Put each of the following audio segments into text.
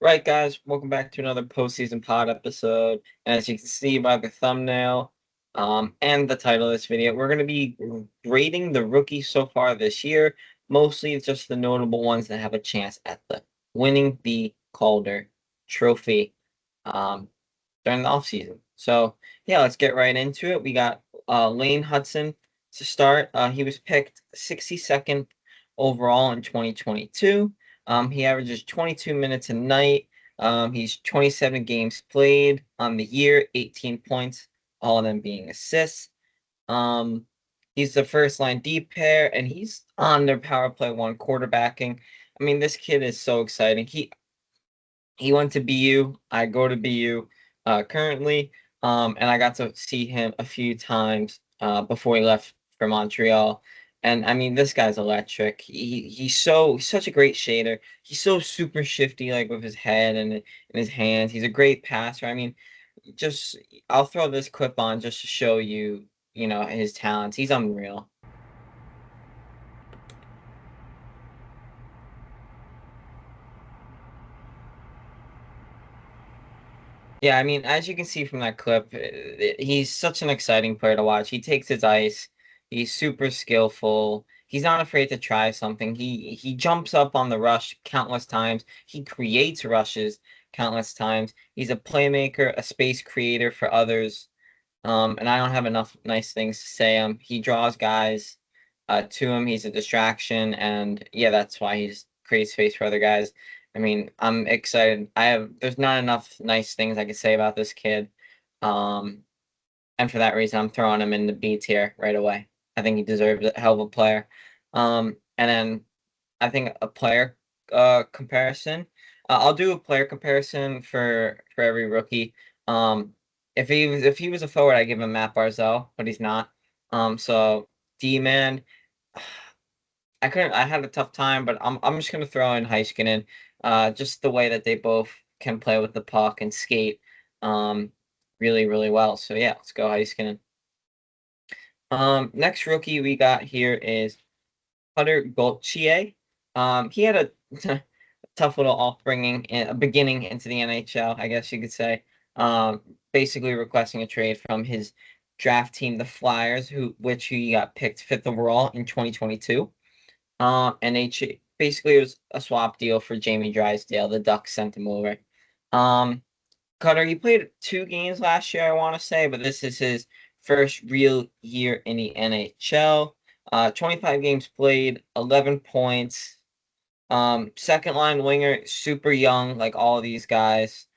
Right, guys, welcome back to another postseason pod episode. And as you can see by the thumbnail, and the title of this video, we're going to be grading the rookies so far this year. Mostly it's just the notable ones that have a chance at the winning the Calder Trophy um, during the offseason. So, yeah, let's get right into it. We got Lane Hudson to start. He was picked 62nd overall in 2022. He averages 22 minutes a night. He's 27 games played on the year, 18 points, all of them being assists. Um, he's the first line deep pair, and he's on their power play one quarterbacking. I mean, this kid is so exciting. He went to BU. I go to BU currently, and I got to see him a few times before he left for Montreal. And I mean, this guy's electric. He's such a great shader. He's so super shifty, like with his head and his hands. He's a great passer. I mean, just I'll throw this clip on just to show you, his talents. He's unreal. Yeah, I mean, as you can see from that clip, he's such an exciting player to watch. He takes his ice. He's super skillful. He's not afraid to try something. He jumps up on the rush countless times. He creates rushes countless times. He's a playmaker, a space creator for others. And I don't have enough nice things to say. He draws guys to him. He's a distraction, and yeah, that's why he's creates space for other guys. I mean, I'm excited. There's not enough nice things I could say about this kid. Um, and for that reason, I'm throwing him in the B tier right away. I think he deserves a hell of a player. And then I think a player comparison. I'll do a player comparison for every rookie. Um, if he was a forward, I give him Matt Barzell, but he's not. So D man, I had a tough time, but I'm just gonna throw in Heiskanen. Just the way that they both can play with the puck and skate, um, really really well. So yeah, let's go Heiskanen. Next rookie we got here is Cutter Gauthier. He had a tough little upbringing, a beginning into the NHL, I guess you could say. Um, Basically requesting a trade from his draft team, the Flyers, which he got picked fifth overall in 2022. And basically it was a swap deal for Jamie Drysdale. The Ducks sent him over. Um, Cutter, he played 2 games last year, I want to say, but this is his first real year in the NHL. 25 games played, 11 points. Second line winger, super young, like all of these guys.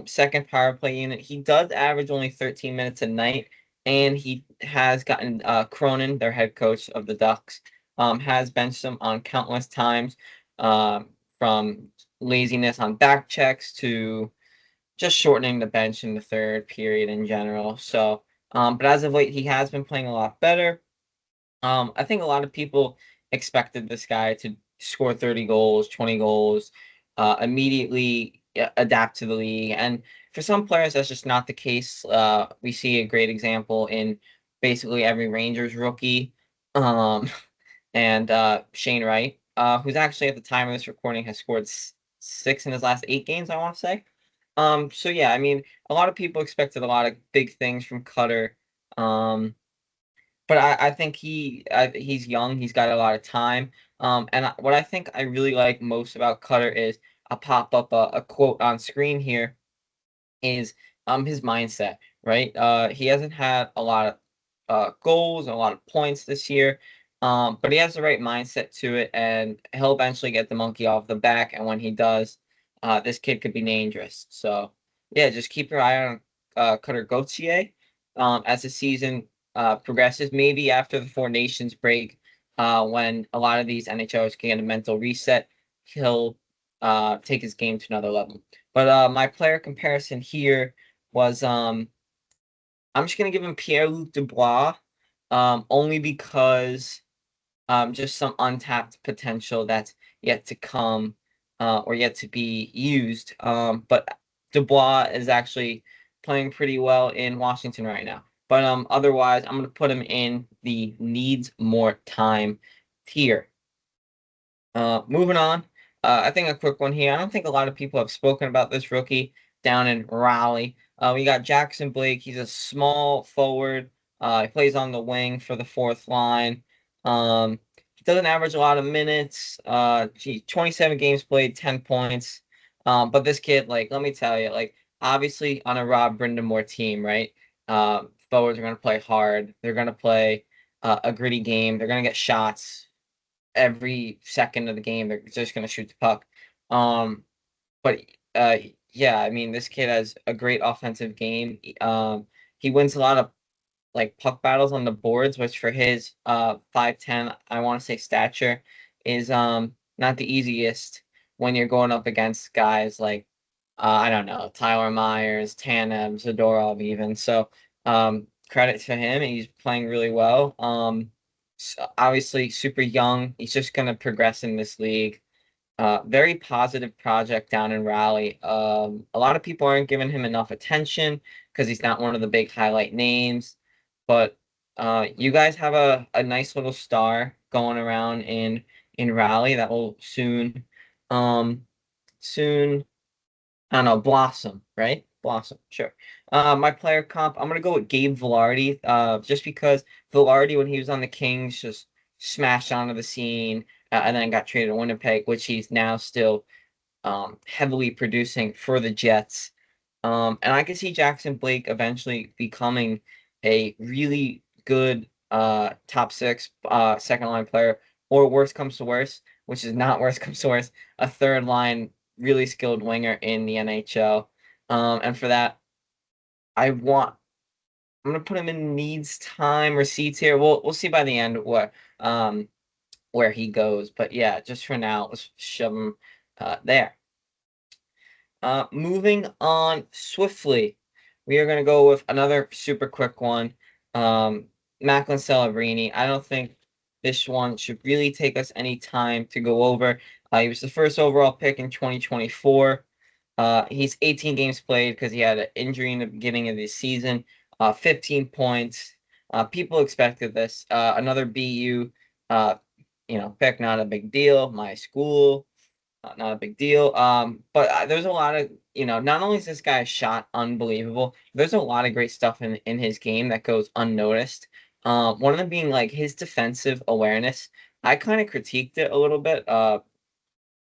Second power play unit. He does average only 13 minutes a night, and he has gotten Cronin, their head coach of the Ducks, has benched him on countless times, from laziness on back checks to just shortening the bench in the third period in general. So, but as of late, he has been playing a lot better. I think a lot of people expected this guy to score 30 goals, 20 goals, immediately adapt to the league. And for some players, that's just not the case. We see a great example in basically every Rangers rookie, um, and Shane Wright, who's actually at the time of this recording has scored six in his last 8 games, I want to say. So yeah, I mean, a lot of people expected a lot of big things from Cutter. Um, but I think he's young. He's got a lot of time. And what I think I really like most about Cutter is a pop up a quote on screen here is his mindset. Right. He hasn't had a lot of goals and a lot of points this year. But he has the right mindset to it, and he'll eventually get the monkey off the back. And when he does, this kid could be dangerous. So yeah, just keep your eye on Cutter Gauthier as the season progresses. Maybe after the Four Nations break, when a lot of these NHLers can get a mental reset, he'll take his game to another level. But my player comparison here was I'm just gonna give him Pierre-Luc Dubois, only because just some untapped potential that's yet to come, or yet to be used. But Dubois is actually playing pretty well in Washington right now. But otherwise, I'm gonna put him in the needs more time tier. Moving on. I think a quick one here. I don't think a lot of people have spoken about this rookie down in Raleigh. We got Jackson Blake. He's a small forward. He plays on the wing for the fourth line. He doesn't average a lot of minutes. 27 games played, 10 points. But this kid, like, let me tell you, like, obviously on a Rob Brindamore team, right? Forwards are going to play hard. They're going to play a gritty game. They're going to get shots every second of the game. They're just going to shoot the puck. Um, but uh, yeah, I mean, this kid has a great offensive game. He wins a lot of like puck battles on the boards, which for his 5'10", I want to say stature, is not the easiest when you're going up against guys like I don't know, Tyler Myers, Tanev, Zadorov even. So credit to him. He's playing really well. Obviously super young. He's just gonna progress in this league. Very positive project down in Raleigh. A lot of people aren't giving him enough attention because he's not one of the big highlight names. But you guys have a nice little star going around in Raleigh that will um soon I don't know, blossom, right? Blossom, sure. My player comp, I'm gonna go with Gabe Vilardi, just because Vilardi, when he was on the Kings, just smashed onto the scene, and then got traded to Winnipeg, which he's now still heavily producing for the Jets. And I can see Jackson Blake eventually becoming a really good top six second line player, or worst comes to worst, which is not worst comes to worst, a third line really skilled winger in the NHL. And for that, I want I'm gonna put him in needs time receipts here. We'll see by the end where he goes. But yeah, just for now, let's shove him there. Moving on swiftly, we are going to go with another super quick one. Macklin Celebrini. I don't think this one should really take us any time to go over. He was the first overall pick in 2024. He's 18 games played because he had an injury in the beginning of the season. 15 points. People expected this. Another BU, pick, not a big deal. My school. Not a big deal. But there's a lot of, not only is this guy's shot unbelievable, there's a lot of great stuff in his game that goes unnoticed. One of them being like his defensive awareness. I kind of critiqued it a little bit.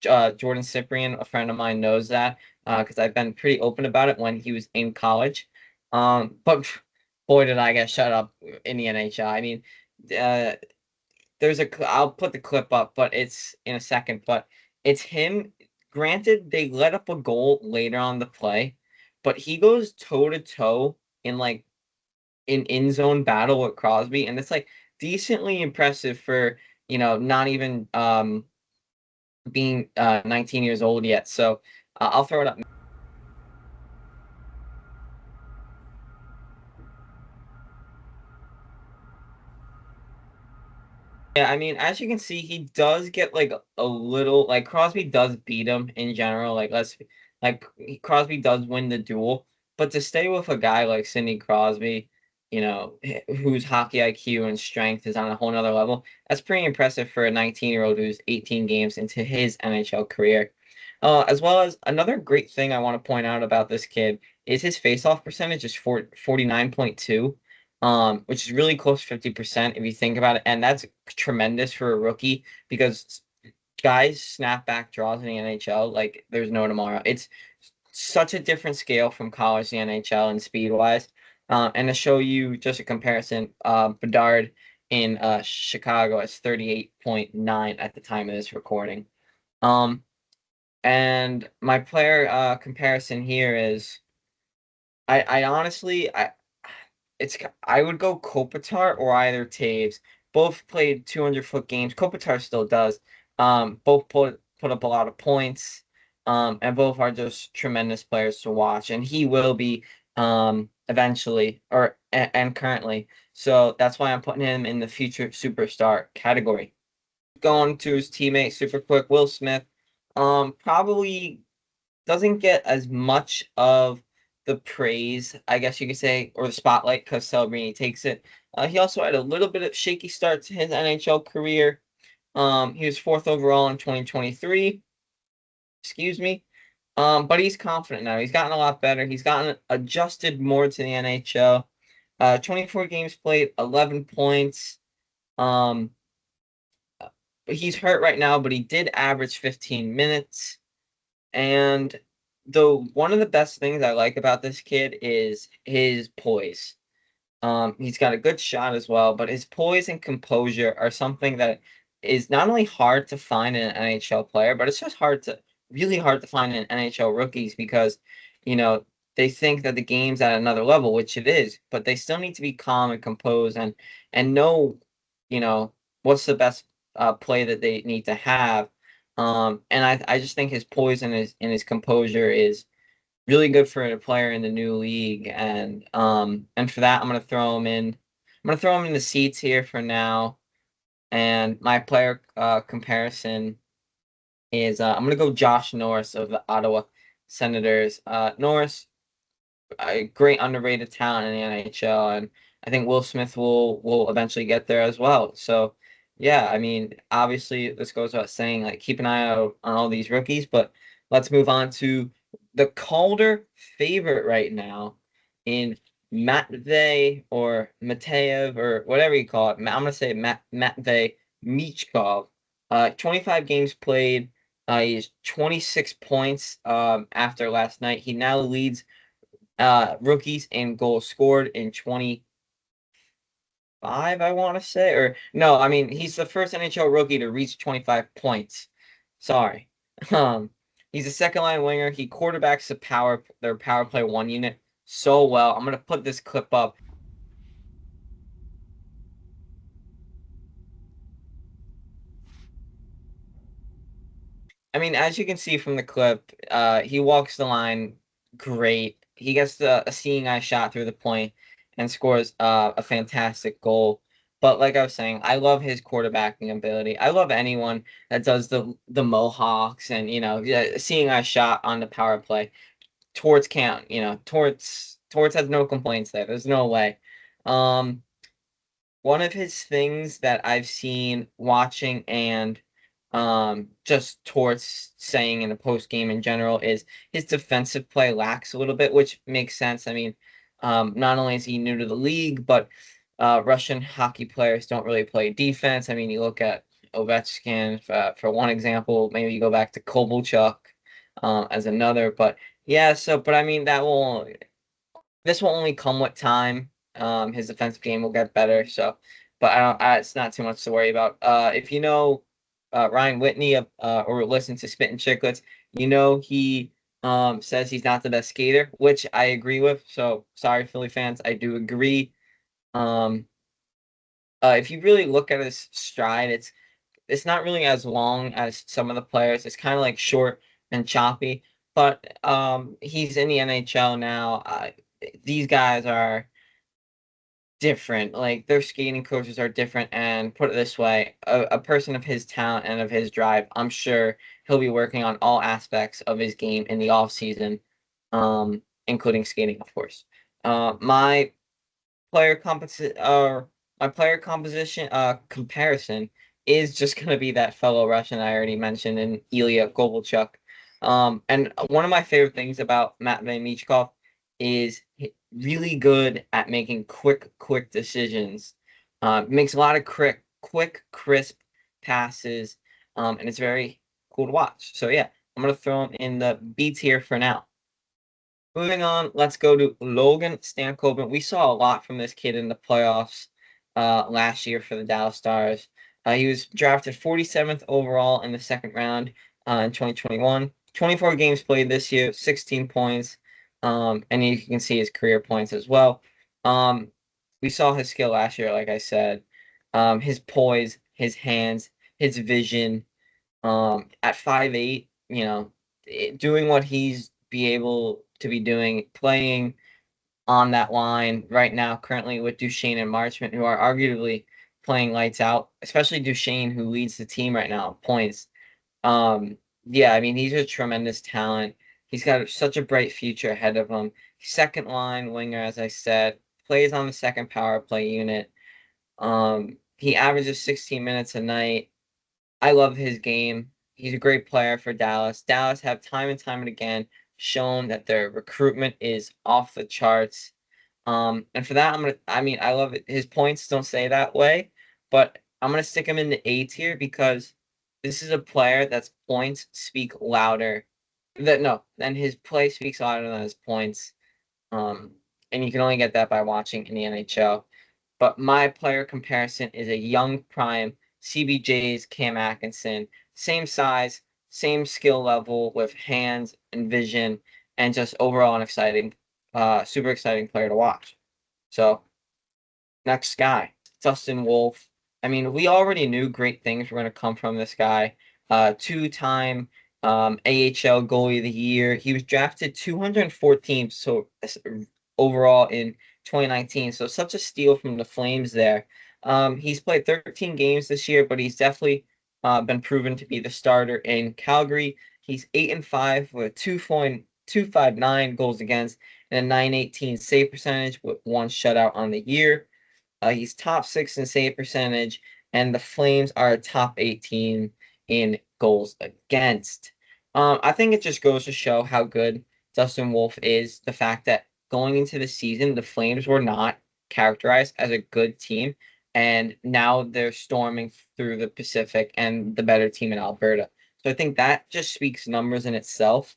Jordan Cyprian, a friend of mine, knows that because I've been pretty open about it when he was in college. But boy, did I get shut up in the NHL. I mean, uh, I'll put the clip up, but it's in a second, but it's him. Granted, they let up a goal later on the play, but he goes toe to toe in like an in zone battle with Crosby, and it's like decently impressive for not even being 19 years old yet. So I'll throw it up. Yeah, I mean, as you can see, he does get like a little like Crosby does beat him in general. Crosby does win the duel, but to stay with a guy like Sidney Crosby, whose hockey IQ and strength is on a whole nother level, that's pretty impressive for a 19-year-old who's 18 games into his NHL career. As well as another great thing I want to point out about this kid is his faceoff percentage is 49.2, which is really close to 50% if you think about it. And that's tremendous for a rookie because guys snap back draws in the NHL like there's no tomorrow. It's such a different scale from college to the NHL and speed wise. And to show you just a comparison, Bedard in Chicago is 38.9 at the time of this recording. And my player comparison here is I honestly I would go Kopitar or either Taves. Both played 200-foot games. Kopitar still does. Both put up a lot of points. And both are just tremendous players to watch. And he will be eventually and currently. So that's why I'm putting him in the future superstar category. Going to his teammate super quick, Will Smith. Probably doesn't get as much of the praise, I guess you could say, or the spotlight because Celebrini takes it. He also had a little bit of shaky start to his NHL career. He was fourth overall in 2023. excuse me. But he's confident now. He's gotten a lot better. He's gotten adjusted more to the NHL. 24 games played, 11 points. Um, he's hurt right now, but he did average 15 minutes. And one of the best things I like about this kid is his poise. He's got a good shot as well, but his poise and composure are something that is not only hard to find in an NHL player, but it's just really hard to find in NHL rookies because, you know, they think that the game's at another level, which it is, but they still need to be calm and composed and know, what's the best play that they need to have. And I just think his poise and his composure is really good for a player in the new league, and for that, I'm gonna throw him in. I'm gonna throw him in the seats here for now. And my player comparison is I'm gonna go Josh Norris of the Ottawa Senators. Norris, a great underrated talent in the NHL, and I think Will Smith will eventually get there as well. So, yeah, I mean, obviously, this goes without saying, like keep an eye out on all these rookies. But let's move on to the Calder favorite right now in Matvey or Mateev or whatever you call it. I'm gonna say Matvey Michkov. 25 games played. He's 26 points after last night. He now leads rookies in goals scored in 25, I want to say. Or no, I mean, he's the first NHL rookie to reach 25 points. Sorry. Um, he's a second line winger. He quarterbacks their power play one unit so well. I'm gonna put this clip up. I mean, as you can see from the clip, he walks the line great. He gets a seeing eye shot through the point and scores a fantastic goal. But like I was saying, I love his quarterbacking ability. I love anyone that does the Mohawks and yeah, seeing eye shot on the power play. Torts count, Torts has no complaints there. There's no way. Um, One of his things that I've seen watching and just Torts saying in the post game in general is his defensive play lacks a little bit, which makes sense. I mean, not only is he new to the league, but Russian hockey players don't really play defense. I mean, you look at Ovechkin for one example, maybe you go back to Kovalchuk as another, but yeah, but I mean, this will only come with time. His defensive game will get better. So, but it's not too much to worry about. If you know Ryan Whitney or listen to Spit and Chicklets, he says he's not the best skater, which I agree with. So sorry, Philly fans, I do agree. Um, if you really look at his stride, it's not really as long as some of the players. It's kind of like short and choppy. But he's in the NHL now. These guys are different. Like their skating coaches are different. And put it this way, a person of his talent and of his drive, I'm sure he'll be working on all aspects of his game in the off season, including skating, of course. My player composite my player composition comparison is just gonna be that fellow Russian I already mentioned in Ilya Kovalchuk. And one of my favorite things about Matvey Michkov is really good at making quick decisions. Makes a lot of quick, crisp passes, and it's very cool to watch. So yeah, I'm gonna throw him in the B tier for now. Moving on, let's go to Logan Stankoven. We saw a lot from this kid in the playoffs last year for the Dallas Stars. He was drafted 47th overall in the second round in 2021. 24 games played this year, 16 points, and you can see his career points as well. We saw his skill last year, like I said. His poise, his hands, his vision. At 5'8", doing what he's be able to be doing, playing on that line right now, currently with Duchesne and Marchment, who are arguably playing lights out, especially Duchesne, who leads the team right now in points. Um, yeah, I mean, he's a tremendous talent. He's got such a bright future ahead of him. Second line winger, as I said, plays on the second power play unit. He averages 16 minutes a night. I love his game. he's a great player for Dallas. Dallas have time and time and again shown that their recruitment is off the charts. And for that, I mean, I love it. His points don't say that way, but I'm gonna stick him in the A tier because this is a player that's points speak louder. That no, then his play speaks louder than his points. Um, and you can only get that by watching in the NHL. But my player comparison is a young prime CBJ's Cam Atkinson, same size, same skill level with hands and vision, and just overall an exciting, super exciting player to watch. So next guy, Dustin Wolf. I mean, we already knew great things were going to come from this guy. Two-time AHL goalie of the year. He was drafted 214th so overall in 2019. So such a steal from the Flames there. He's played 13 games this year, but he's definitely been proven to be the starter in Calgary. He's 8-5 with 2.259 goals against and a 918 save percentage with one shutout on the year. He's top 6 in save percentage, and the Flames are a top 18 in goals against. I think it just goes to show how good Dustin Wolf is. The fact that going into the season, the Flames were not characterized as a good team, and now they're storming through the Pacific and the better team in Alberta. So I think that just speaks numbers in itself.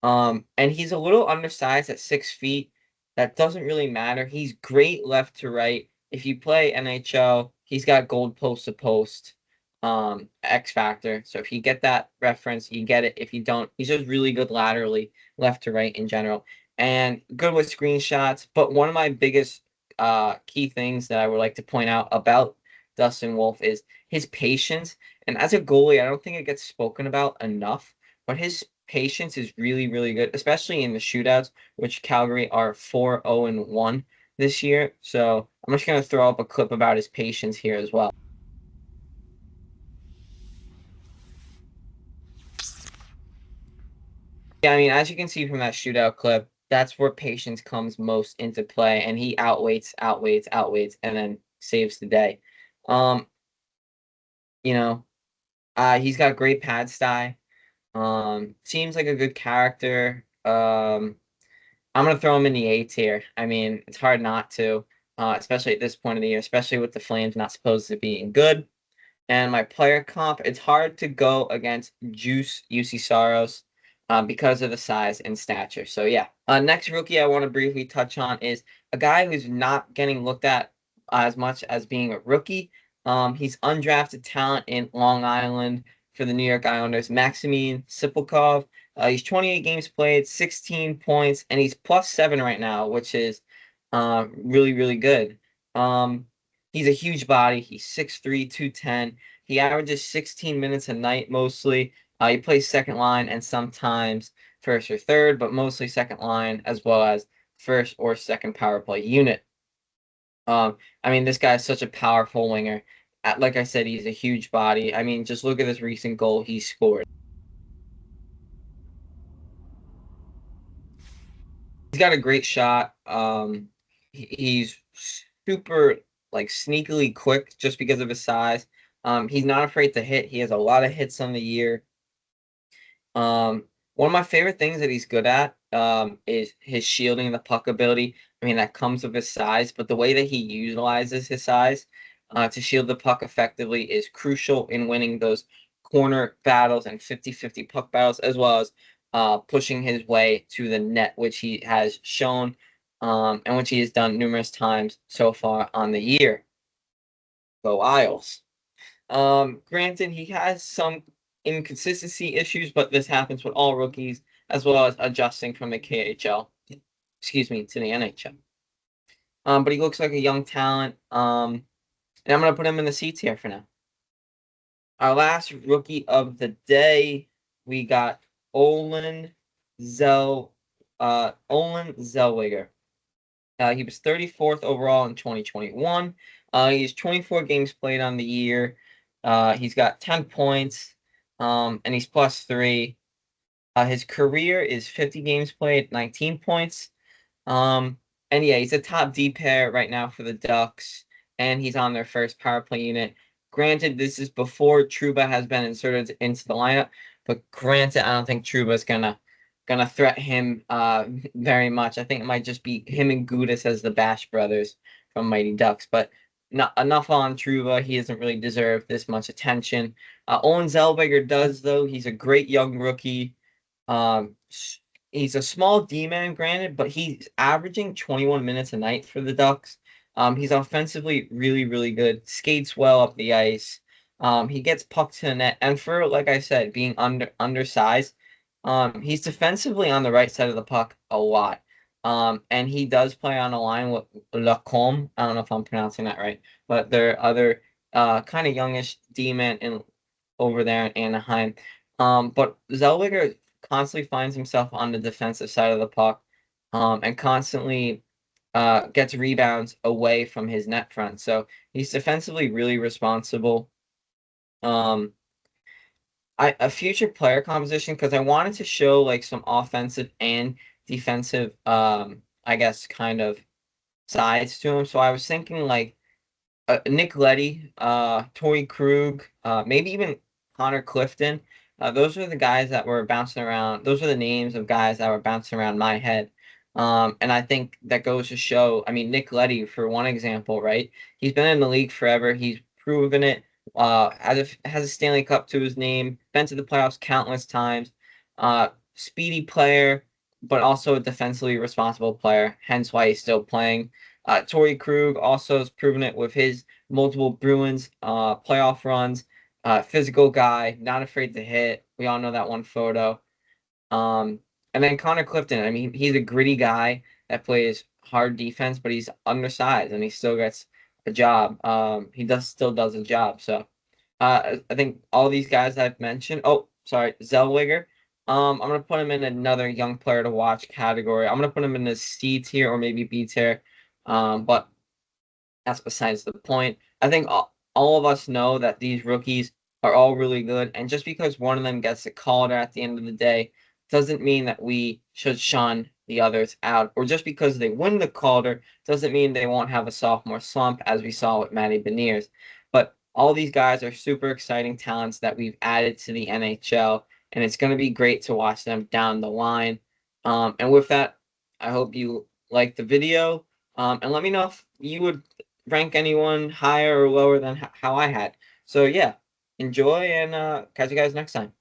And he's a little undersized at 6 feet. That doesn't really matter. He's great left to right. If you play NHL, he's got gold post to post, X factor. So if you get that reference, you get it. If you don't, he's just really good laterally, left to right in general, and good with screenshots. But one of my biggest key things that I would like to point out about Dustin Wolf is his patience. And as a goalie, I don't think it gets spoken about enough, but his patience is really, really good, especially in the shootouts, which Calgary are 4-0-1 this year. So I'm just going to throw up a clip about his patience here as well. Yeah, I mean, as you can see from that shootout clip, that's where patience comes most into play, and he outweights, and then saves the day. Um, you know, he's got great pad style. Seems like a good character. I'm gonna throw him in the A tier. I mean, it's hard not to, especially at this point of the year, especially with the Flames not supposed to being good. And my player comp, it's hard to go against Juice UC Saros because of the size and stature. So yeah. Next rookie I want to briefly touch on is a guy who's not getting looked at as much as being a rookie. He's undrafted talent in Long Island for the New York Islanders, Maximin Sipolkov. He's 28 games played, 16 points, and he's +7 right now, which is really, really good. He's a huge body. He's 6'3", 210. He averages 16 minutes a night mostly. He plays second line and sometimes first or third, but mostly second line as well as first or second power play unit. I mean, this guy is such a powerful winger. Like I said, he's a huge body. I mean, just look at this recent goal he scored. He's got a great shot. He's super like sneakily quick just because of his size. He's not afraid to hit. He has a lot of hits on the year. One of my favorite things that he's good at is his shielding the puck ability. I mean, that comes with his size, but the way that he utilizes his size to shield the puck effectively is crucial in winning those corner battles and 50-50 puck battles, as well as pushing his way to the net, which he has shown and which he has done numerous times so far on the year. Go Isles. Granted, he has some inconsistency issues, but this happens with all rookies, as well as adjusting from the KHL, excuse me, to the NHL. But he looks like a young talent. And I'm gonna put him in the C tier for now. Our last rookie of the day, we got Olin Zellweger. He was 34th overall in 2021. He's 24 games played on the year. He's got 10 points, and he's +3. His career is 50 games played, 19 points. And yeah, he's a top D pair right now for the Ducks, and he's on their first power play unit. Granted, this is before Trouba has been inserted into the lineup, but granted, I don't think Trouba's gonna threat him very much. I think it might just be him and Gudis as the Bash brothers from Mighty Ducks. But not enough on Trouba. He doesn't really deserve this much attention. Owen Zellweger does, though. He's a great young rookie. Um, he's a small D man, granted, but he's averaging 21 minutes a night for the Ducks. He's offensively really, really good. Skates well up the ice. He gets pucks to the net, and for, like I said, being undersized, he's defensively on the right side of the puck a lot. And he does play on a line with Lacombe. I don't know if I'm pronouncing that right, but there are other kind of youngish D-men in over there in Anaheim. But Zellweger constantly finds himself on the defensive side of the puck, and constantly gets rebounds away from his net front. So he's defensively really responsible. Um, a future player composition, because I wanted to show like some offensive and defensive, I guess, kind of sides to him. So I was thinking like Nick Leddy, Torrey Krug, maybe even Connor Clifton. Those are the guys that were bouncing around. Those are the names of guys that were bouncing around my head. And I think that goes to show. I mean, Nick Leddy, for one example, right? He's been in the league forever. He's proven it. Has a Stanley Cup to his name. Been to the playoffs countless times. Speedy player, but also a defensively responsible player. Hence why he's still playing. Torrey Krug also has proven it with his multiple Bruins playoff runs. Physical guy, not afraid to hit. We all know that one photo. Um, and then Connor Clifton. I mean, he's a gritty guy that plays hard defense, but he's undersized and he still gets a job. He still does a job. So I think all these guys I've mentioned. Oh, sorry, Zellweger. I'm gonna put him in another young player to watch category. I'm gonna put him in the C tier or maybe B tier. But that's besides the point. I think all of us know that these rookies are all really good, and just because one of them gets a Calder at the end of the day doesn't mean that we should shun the others out. Or just because they win the Calder doesn't mean they won't have a sophomore slump, as we saw with Matty Beniers. But all these guys are super exciting talents that we've added to the NHL, and it's going to be great to watch them down the line. And with that, I hope you like the video. And let me know if you would rank anyone higher or lower than how I had. So yeah, enjoy and catch you guys next time.